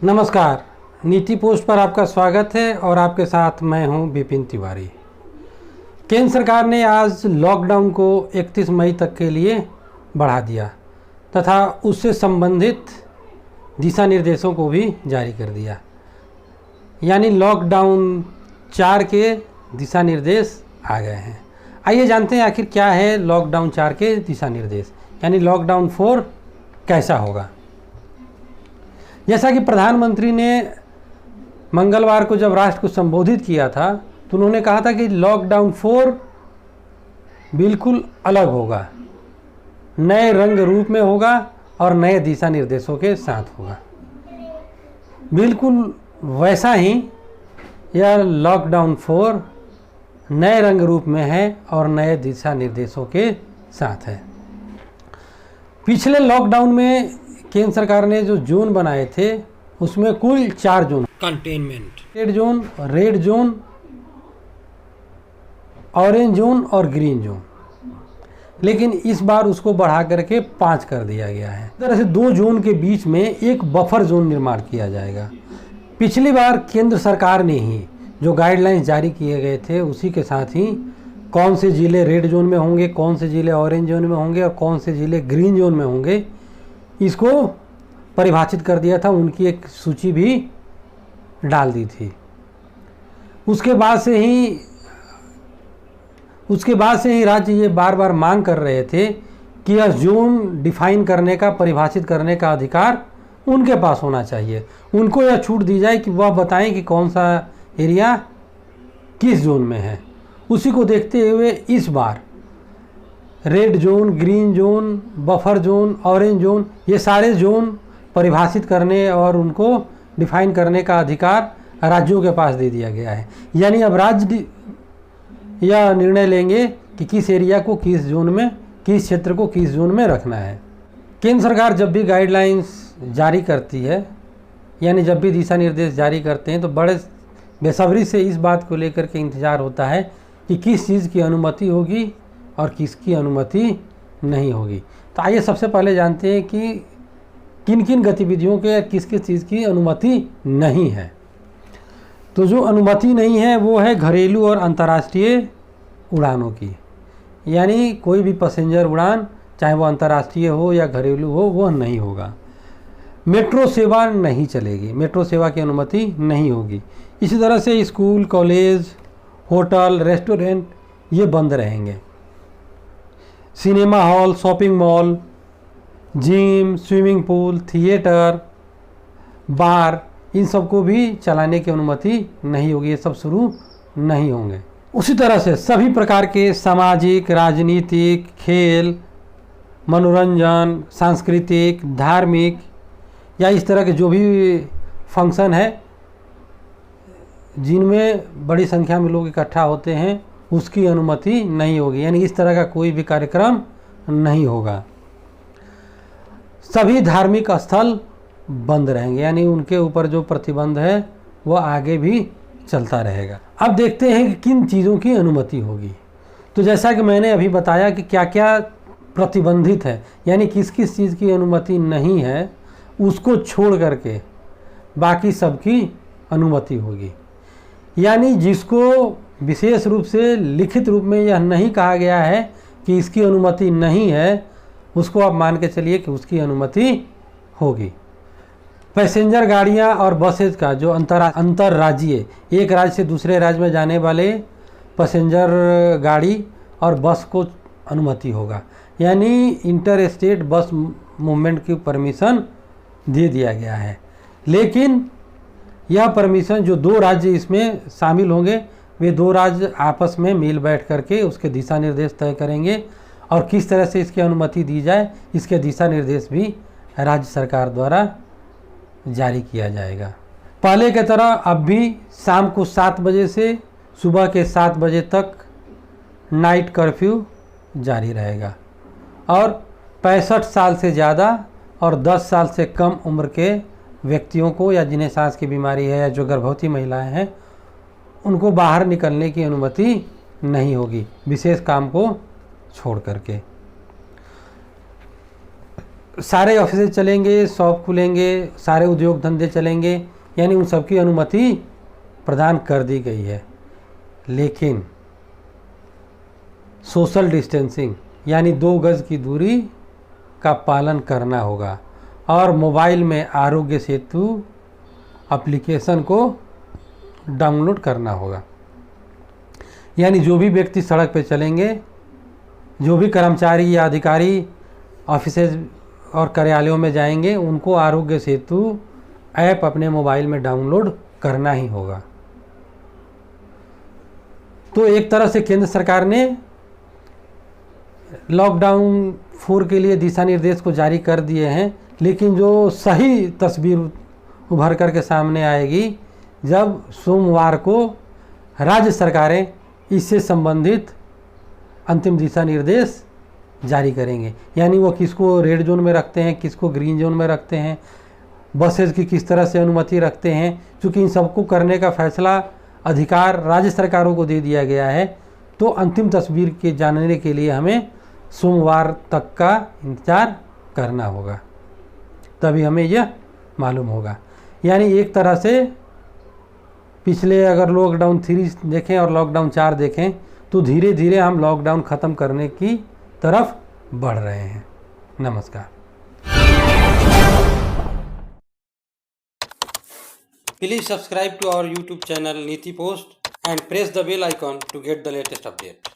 नमस्कार, नीति पोस्ट पर आपका स्वागत है और आपके साथ मैं हूं विपिन तिवारी। केंद्र सरकार ने आज लॉकडाउन को 31 मई तक के लिए बढ़ा दिया तथा उससे संबंधित दिशा निर्देशों को भी जारी कर दिया। यानी लॉकडाउन 4 के दिशा निर्देश आ गए हैं। आइए जानते हैं आखिर क्या है लॉकडाउन 4 के दिशा निर्देश, यानी लॉकडाउन 4 कैसा होगा। जैसा कि प्रधानमंत्री ने मंगलवार को जब राष्ट्र को संबोधित किया था तो उन्होंने कहा था कि लॉकडाउन 4 बिल्कुल अलग होगा, नए रंग रूप में होगा और नए दिशा निर्देशों के साथ होगा। बिल्कुल वैसा ही यह लॉकडाउन 4 नए रंग रूप में है और नए दिशा निर्देशों के साथ है। पिछले लॉकडाउन में केंद्र सरकार ने जो जोन बनाए थे उसमें कुल 4 zone, containment, red zone, orange zone और ग्रीन जोन, लेकिन इस बार उसको बढ़ा करके 5 कर दिया गया है। इस तरह से 2 जोन के बीच में एक बफर जोन निर्माण किया जाएगा। पिछली बार केंद्र सरकार ने ही जो गाइडलाइंस जारी किए गए थे उसी के साथ ही कौन से जिले रेड जोन में होंगे, कौन से जिले ऑरेंज जोन में होंगे और कौन से जिले ग्रीन जोन में होंगे, इसको परिभाषित कर दिया था। उनकी एक सूची भी डाल दी थी। उसके बाद से ही राज्य ये बार बार मांग कर रहे थे कि यह जोन डिफाइन करने का, परिभाषित करने का अधिकार उनके पास होना चाहिए। उनको यह छूट दी जाए कि वह बताएं कि कौन सा एरिया किस जोन में है। उसी को देखते हुए इस बार red zone, green zone, buffer zone, orange zone, ये सारे जोन परिभाषित करने और उनको डिफाइन करने का अधिकार राज्यों के पास दे दिया गया है। यानी अब राज्य यह निर्णय लेंगे कि किस एरिया को किस जोन में, किस क्षेत्र को किस जोन में रखना है। केंद्र सरकार जब भी गाइडलाइंस जारी करती है, यानी जब भी दिशा निर्देश जारी करते हैं, तो बड़े बेसब्री से इस बात को लेकर के इंतज़ार होता है कि किस चीज़ की अनुमति होगी और किसकी अनुमति नहीं होगी। तो आइए सबसे पहले जानते हैं कि किन किन गतिविधियों के किस किस चीज़ की अनुमति नहीं है। तो जो अनुमति नहीं है वो है घरेलू और अंतर्राष्ट्रीय उड़ानों की। यानी कोई भी पैसेंजर उड़ान, चाहे वो अंतर्राष्ट्रीय हो या घरेलू हो, वो नहीं होगा। मेट्रो सेवा नहीं चलेगी, मेट्रो सेवा की अनुमति नहीं होगी। इसी तरह से स्कूल, कॉलेज, होटल, रेस्टोरेंट ये बंद रहेंगे। Cinema hall, shopping mall, gym, swimming pool, theatre, bar, इन सबको भी चलाने की अनुमति नहीं होगी। ये सब शुरू नहीं होंगे। उसी तरह से सभी प्रकार के सामाजिक, राजनीतिक, खेल, मनोरंजन, सांस्कृतिक, धार्मिक या इस तरह के जो भी फंक्शन है जिनमें बड़ी संख्या में लोग इकट्ठा होते हैं, उसकी अनुमति नहीं होगी। यानी इस तरह का कोई भी कार्यक्रम नहीं होगा। सभी धार्मिक स्थल बंद रहेंगे, यानी उनके ऊपर जो प्रतिबंध है वह आगे भी चलता रहेगा। अब देखते हैं कि किन चीज़ों की अनुमति होगी। तो जैसा कि मैंने अभी बताया कि क्या क्या प्रतिबंधित है, यानी किस किस चीज़ की अनुमति नहीं है, उसको छोड़ करके बाकी सबकी अनुमति होगी। यानी जिसको विशेष रूप से लिखित रूप में यह नहीं कहा गया है कि इसकी अनुमति नहीं है, उसको आप मान के चलिए कि उसकी अनुमति होगी। पैसेंजर गाड़ियां और बसेज का जो अंतर्राज्यीय, एक राज्य से दूसरे राज्य में जाने वाले पैसेंजर गाड़ी और बस को अनुमति होगा। यानी इंटर स्टेट बस मूवमेंट की परमिशन दे दिया गया है। लेकिन यह परमिशन जो 2 राज्य इसमें शामिल होंगे, वे 2 राज्य आपस में मिल बैठ करके उसके दिशा निर्देश तय करेंगे और किस तरह से इसकी अनुमति दी जाए, इसके दिशा निर्देश भी राज्य सरकार द्वारा जारी किया जाएगा। पहले की तरह अब भी शाम को 7 बजे से सुबह के 7 बजे तक नाइट कर्फ्यू जारी रहेगा और 65 साल से ज़्यादा और 10 साल से कम उम्र के व्यक्तियों को या जिन्हें सांस की बीमारी है या जो गर्भवती महिलाएं हैं, उनको बाहर निकलने की अनुमति नहीं होगी, विशेष काम को छोड़ करके। सारे ऑफिस चलेंगे, शॉप खुलेंगे, सारे उद्योग धंधे चलेंगे, यानी उन सबकी अनुमति प्रदान कर दी गई है। लेकिन सोशल डिस्टेंसिंग यानी 2 गज की दूरी का पालन करना होगा और मोबाइल में आरोग्य सेतु एप्लीकेशन को डाउनलोड करना होगा। यानी जो भी व्यक्ति सड़क पे चलेंगे, जो भी कर्मचारी या अधिकारी ऑफिसेज और कार्यालयों में जाएंगे, उनको आरोग्य सेतु ऐप अपने मोबाइल में डाउनलोड करना ही होगा। तो एक तरह से केंद्र सरकार ने लॉकडाउन 4 के लिए दिशा निर्देश को जारी कर दिए हैं, लेकिन जो सही तस्वीर उभर कर के सामने आएगी जब सोमवार को राज्य सरकारें इससे संबंधित अंतिम दिशा निर्देश जारी करेंगे। यानी वो किसको रेड जोन में रखते हैं, किसको ग्रीन जोन में रखते हैं, बसेज की किस तरह से अनुमति रखते हैं। चूँकि इन सबको करने का फैसला अधिकार राज्य सरकारों को दे दिया गया है, तो अंतिम तस्वीर के जानने के लिए हमें सोमवार तक का इंतजार करना होगा, तभी हमें यह मालूम होगा। यानी एक तरह से पिछले अगर लॉकडाउन 3 देखें और लॉकडाउन 4 देखें तो धीरे धीरे हम लॉकडाउन ख़त्म करने की तरफ बढ़ रहे हैं। नमस्कार। Please subscribe to our YouTube channel Niti Post and press the bell icon to get the latest update.